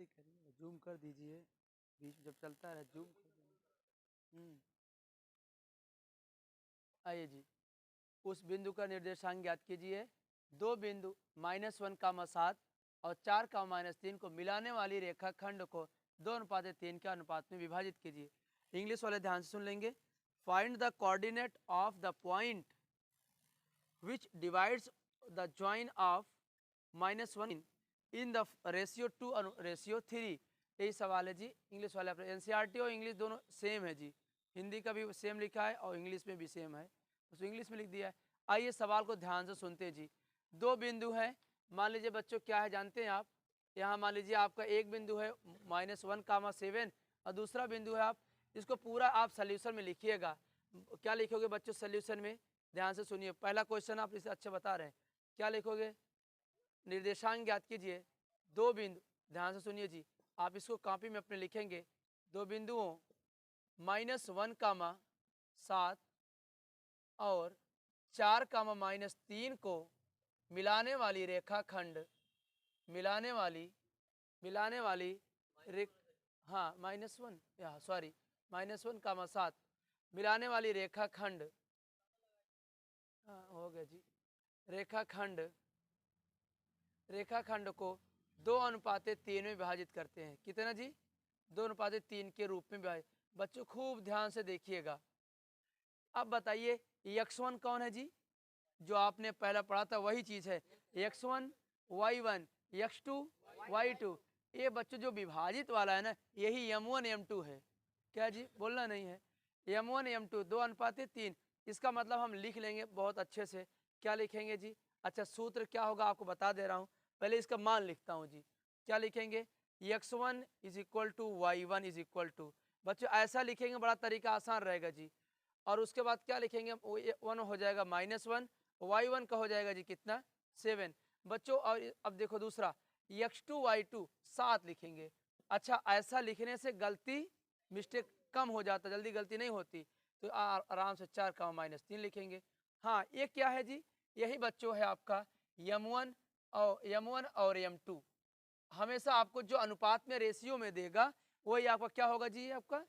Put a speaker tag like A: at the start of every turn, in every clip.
A: जल्दी करिए, जूम कर दीजिए, बीच में जब चलता है जूम कर दीजिए। आइए जी, उस बिंदु का निर्देशांक ज्ञात कीजिए। दो बिंदु -1, 7 और 4, -3 को मिलाने वाली रेखाखंड को 2:3 के अनुपात में विभाजित कीजिए। इंग्लिश वाले ध्यान से सुन लेंगे। Find the coordinate of the point which divides the join of -1 in the ratio 2:3। यही सवाल है जी इंग्लिश वाले। अपने एनसीईआरटी और इंग्लिश दोनों सेम है जी, हिंदी का भी सेम लिखा है और इंग्लिश में भी सेम है, तो इंग्लिश में लिख दिया है। आइए सवाल को ध्यान से सुनते हैं जी। दो बिंदु हैं, मान लीजिए बच्चों क्या है जानते हैं आप। यहाँ मान लीजिए आपका एक बिंदु है -1, 7 और दूसरा बिंदु है, आप इसको पूरा आप सोल्यूशन में लिखिएगा। क्या लिखोगे बच्चों सोल्यूशन में? ध्यान से सुनिए, पहला क्वेश्चन आप इसे अच्छे बता रहे हैं। क्या लिखोगे? निर्देशांक ज्ञात कीजिए। दो बिंदु, ध्यान से सुनिए जी, आप इसको कॉपी में अपने लिखेंगे। दो बिंदुओं -1, 7 और 4, -3 को मिलाने वाली रेखाखंड, मिलाने वाली हाँ -1 या सॉरी -1, 7 मिलाने वाली रेखाखंड, हाँ हो गया जी, रेखाखंड को 2:3 में विभाजित करते हैं। कितना जी? 2:3 के रूप में विभाजित। बच्चों खूब ध्यान से देखिएगा। अब बताइए x1 कौन है जी? जो आपने पहला पढ़ा था वही चीज है, x1 y1 x2 y2। ये बच्चों जो विभाजित वाला है ना, यही m1 m2 है। क्या जी? बोलना नहीं है। m1 m2 2:3। इसका मतलब हम लिख लेंगे बहुत अच्छे से। क्या लिखेंगे जी? अच्छा, सूत्र क्या होगा आपको बता दे रहा हूँ, पहले इसका मान लिखता हूँ जी। क्या लिखेंगे? x1 = y1 = बच्चों ऐसा लिखेंगे, बड़ा तरीका आसान रहेगा जी। और उसके बाद क्या लिखेंगे? 1 हो जाएगा -1, y1 का हो जाएगा जी कितना? 7 बच्चों। और अब देखो दूसरा x2 y2 7 लिखेंगे। अच्छा, ऐसा लिखने से गलती मिस्टेक कम हो जाता, जल्दी गलती नहीं होती, तो आराम से 4, -3 लिखेंगे। हाँ, ये क्या है जी? यही बच्चों है आपका m1 और m2। हमेशा आपको जो अनुपात में रेशियो में देगा वही आपका क्या होगा जी? आपका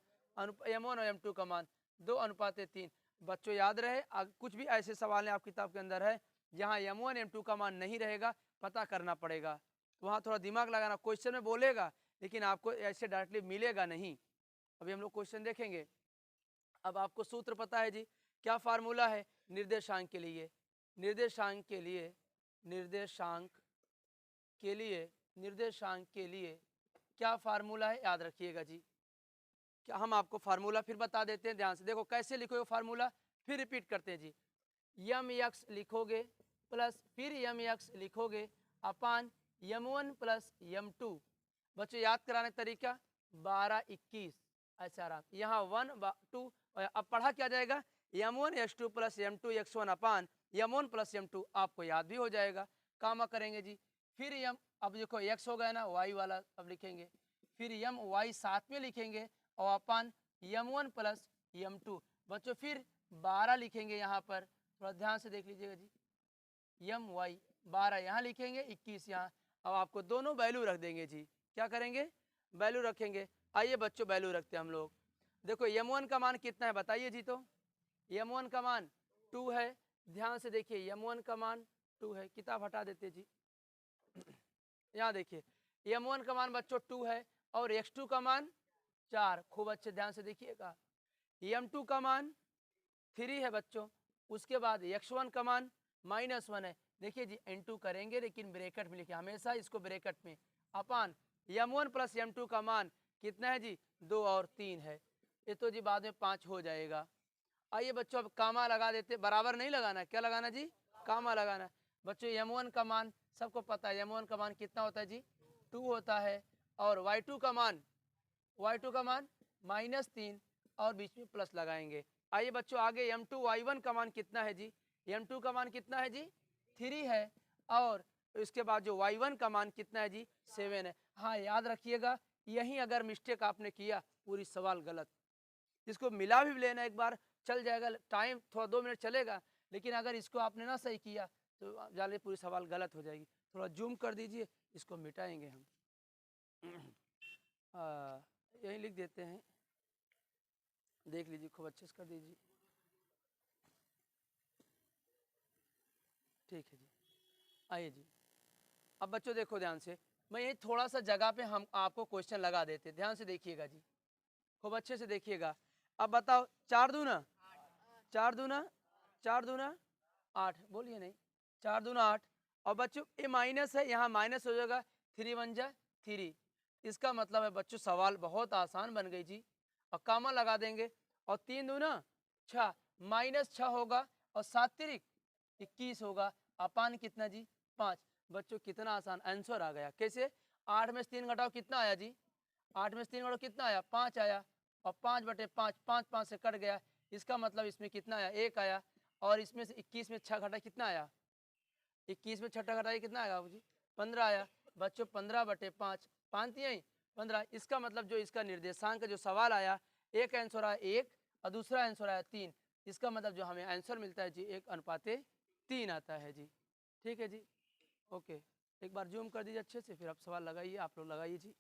A: m1 और m2 का मान 2:3। बच्चों याद रहे, कुछ भी ऐसे सवाल है आप किताब के अंदर है जहाँ m1 m2 का मान नहीं रहेगा, पता करना पड़ेगा, तो वहाँ थोड़ा दिमाग लगाना। क्वेश्चन में बोलेगा लेकिन आपको ऐसे डायरेक्टली मिलेगा नहीं। अभी हम लोग क्वेश्चन देखेंगे। अब आपको सूत्र पता है जी, क्या फार्मूला है निर्देशांक के लिए? निर्देशांक के लिए क्या फार्मूला है, याद रखिएगा जी। क्या हम आपको फार्मूला फिर बता देते हैं, ध्यान से देखो कैसे लिखोगे फार्मूला, फिर रिपीट करते हैं जी। mx लिखोगे प्लस फिर mx लिखोगे अपान m1 + m2। बच्चों याद कराने का तरीका 12, 21 ऐसा रहा। यहाँ 1, 2, अब पढ़ा क्या जाएगा? m1 x2 + m2 x1 अपान m1 + m2, आपको याद भी हो जाएगा। कामा करेंगे जी, फिर अब देखो x हो गया ना, y वाला अब लिखेंगे, फिर y साथ में लिखेंगे और अपान m1 + m2। बच्चों फिर 12 लिखेंगे, यहाँ पर थोड़ा ध्यान से देख लीजिएगा जी। my 12 यहाँ लिखेंगे, 21 यहाँ। अब आपको दोनों वैल्यू रख देंगे जी। क्या करेंगे? वैल्यू रखेंगे। आइए बच्चों वैल्यू रखते हैं हम लोग। देखो m1 का मान कितना है बताइए जी। तो m1 का मान 2 है। ध्यान से देखिए, m1 का मान 2 है। किताब हटा देते जी। यहाँ देखिए m1 का मान बच्चों 2 है और x2 का मान 4। खूब अच्छे ध्यान से देखिएगा। m2 का मान 3 है बच्चों। उसके बाद x1 का मान -1 है। देखिए जी n2 करेंगे लेकिन ब्रैकेट में लिखिए, हमेशा इसको ब्रैकेट में, अपान m1 + m2 का मान कितना है जी? 2 और 3 है। ये तो जी बाद में 5 हो जाएगा। आइए बच्चों अब कामा लगा देते। बराबर नहीं लगाना, क्या लगाना जी? कामा लगाना। बच्चों m1 का मान सबको पता है, m1 का मान कितना होता है जी? 2 होता है। और y2 का मान -3 और बीच में प्लस लगाएंगे। आइए बच्चों आगे m2 y1 का मान कितना है जी? m2 का मान कितना है जी? 3 है। और इसके बाद जो y1 का मान कितना है जी? 7 है। हाँ याद रखिएगा, यहीं अगर मिस्टेक आपने किया पूरी सवाल गलत। इसको मिला भी लेना एक बार, चल जाएगा, टाइम थोड़ा 2 मिनट चलेगा, लेकिन अगर इसको आपने ना सही किया तो जाने पूरी सवाल गलत हो जाएगी। थोड़ा जूम कर दीजिए, इसको मिटाएंगे हम। यही लिख देते हैं, देख लीजिए खूब अच्छे से कर दीजिए। ठीक है जी, आइए जी। अब बच्चों देखो ध्यान से, मैं ये थोड़ा सा जगह पे हम आपको क्वेश्चन लगा देते, ध्यान से देखिएगा जी, खूब अच्छे से देखिएगा। अब बताओ, 4 दूना 4 दूना 4 दूना 8, बोलिए नहीं, 4 दूना 8। और बच्चों ये माइनस है, यहाँ माइनस हो जाएगा, 3 1 जा 3। इसका मतलब है बच्चों सवाल बहुत आसान बन गई जी। और कामा लगा देंगे, और 3 दूना 6, -6 होगा, और 7 तिरिक 21 होगा, अपान कितना जी 5। बच्चों कितना आसान आंसर आ गया। कैसे? 8 में से 3 घटाओ कितना आया जी, 8 में से 3 घटाओ कितना आया, 5 आया, और 5/5, 5 5 से कट गया। इसका मतलब इसमें कितना आया, 1 आया। और इसमें से 21 में 6 घटा कितना आया, 21 में 6 घटाइए कितना आएगा बाबू जी, 15 आया। बच्चों 15/5, 5 यही 15। इसका मतलब जो इसका निर्देशांक का जो सवाल आया, एक आंसर आया 1 और दूसरा आंसर आया 3। इसका मतलब जो हमें आंसर मिलता है जी 1:3 आता है जी। ठीक है जी, ओके। एक बार जूम कर दीजिए अच्छे से, फिर आप सवाल लगाइए, आप लोग लगाइए जी।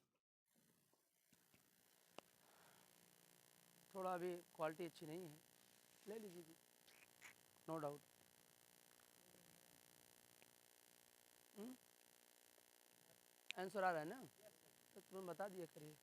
A: थोड़ा अभी क्वालिटी अच्छी नहीं है, ले लीजिए जी, नो डाउट। आंसर आ रहा है ना, तो तुम्हें बता दिया करिए।